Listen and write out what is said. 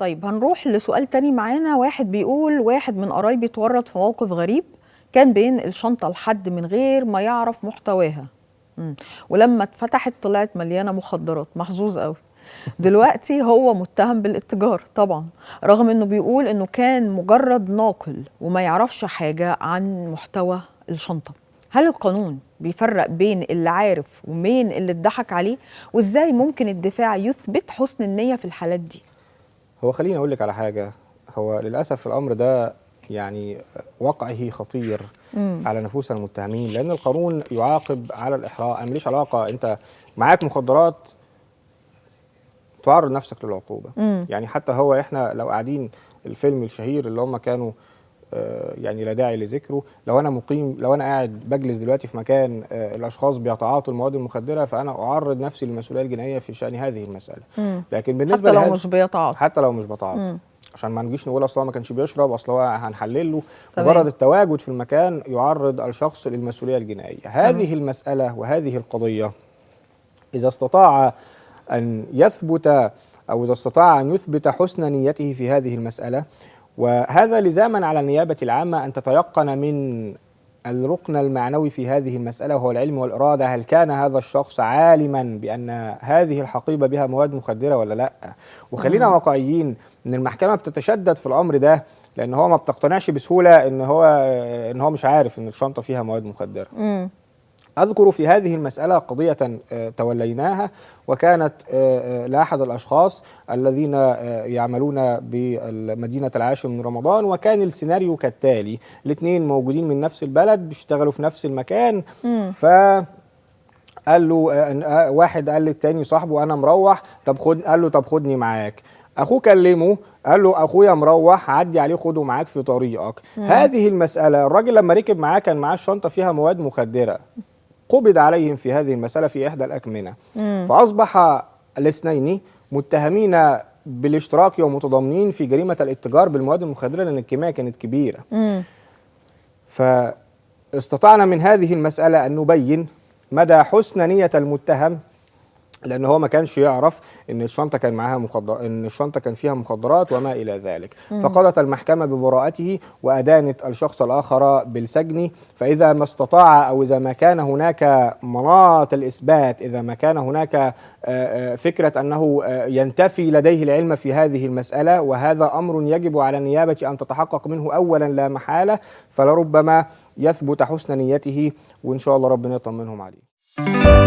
طيب هنروح لسؤال تاني معانا. واحد بيقول واحد من قرايبي اتورط في موقف غريب، كان بينقل شنطة لحد من غير ما يعرف محتواها. ولما اتفتحت طلعت مليانة مخدرات. محظوظ قوي. دلوقتي هو متهم بالاتجار طبعا، رغم انه بيقول انه كان مجرد ناقل وما يعرفش حاجة عن محتوى الشنطة. هل القانون بيفرق بين اللي عارف وبين اللي اتضحك عليه؟ وازاي ممكن الدفاع يثبت حسن النية في الحالات دي؟ هو خليني اقول لك على حاجه. هو للاسف الامر ده يعني وقعه خطير على نفوس المتهمين، لان القانون يعاقب على الاحراء. انا ماليش علاقه، انت معاك مخدرات تعرض نفسك للعقوبه. يعني حتى هو احنا لو قاعدين الفيلم الشهير اللي هم كانوا يعني لا داعي لذكره، لو انا قاعد بجلس دلوقتي في مكان الاشخاص بيتعاطوا المواد المخدره، فانا اعرض نفسي للمسؤوليه الجنائيه في شان هذه المساله. لكن بالنسبه حتى لو مش بيتعاطى عشان ما نجيش نقول اصل هو ما كانش بيشرب، اصل هو هنحلل له. تمام. مجرد التواجد في المكان يعرض الشخص للمسؤوليه الجنائيه. هذه المساله وهذه القضيه اذا استطاع ان يثبت او اذا استطاع ان يثبت حسن نيته في هذه المساله، وهذا لزاما على النيابة العامة أن تتيقن من الركن المعنوي في هذه المسألة وهو العلم والإرادة. هل كان هذا الشخص عالما بأن هذه الحقيبة بها مواد مخدرة ولا لا؟ وخلينا واقعيين ان المحكمة بتتشدد في الأمر ده، لأن هو ما بتقتنعش بسهولة ان هو مش عارف ان الشنطة فيها مواد مخدرة. أذكر في هذه المسألة قضية توليناها، وكانت لأحد الأشخاص الذين يعملون بمدينة العاشر من رمضان، وكان السيناريو كالتالي: الاثنين موجودين من نفس البلد، بيشتغلوا في نفس المكان. فقال له واحد قال للتاني صاحبه أنا مروح، قال له طب خدني معاك. أخوه كلمه قال له أخويا مروح، عدي عليه خده معاك في طريقك. هذه المسألة الراجل لما ركب معاه كان معاه الشنطة فيها مواد مخدرة، قبض عليهم في هذه المسألة في إحدى الأكمنة. فأصبح الاثنين متهمين بالاشتراك ومتضامنين في جريمة الاتجار بالمواد المخدرة، لأن الكمية كانت كبيرة. فاستطعنا من هذه المسألة أن نبين مدى حسن نية المتهم، لأن هو ما كانش يعرف إن الشنطة كان معاها إن الشنطة كان فيها مخدرات وما إلى ذلك. فقضت المحكمة ببراءته وأدانت الشخص الآخر بالسجن. فإذا ما استطاع أو إذا ما كان هناك مناط الإثبات، إذا ما كان هناك فكرة أنه ينتفي لديه العلم في هذه المسألة، وهذا أمر يجب على النيابة أن تتحقق منه أولا لا محالة، فلربما يثبت حسن نيته، وإن شاء الله ربنا يطمنهم عليه.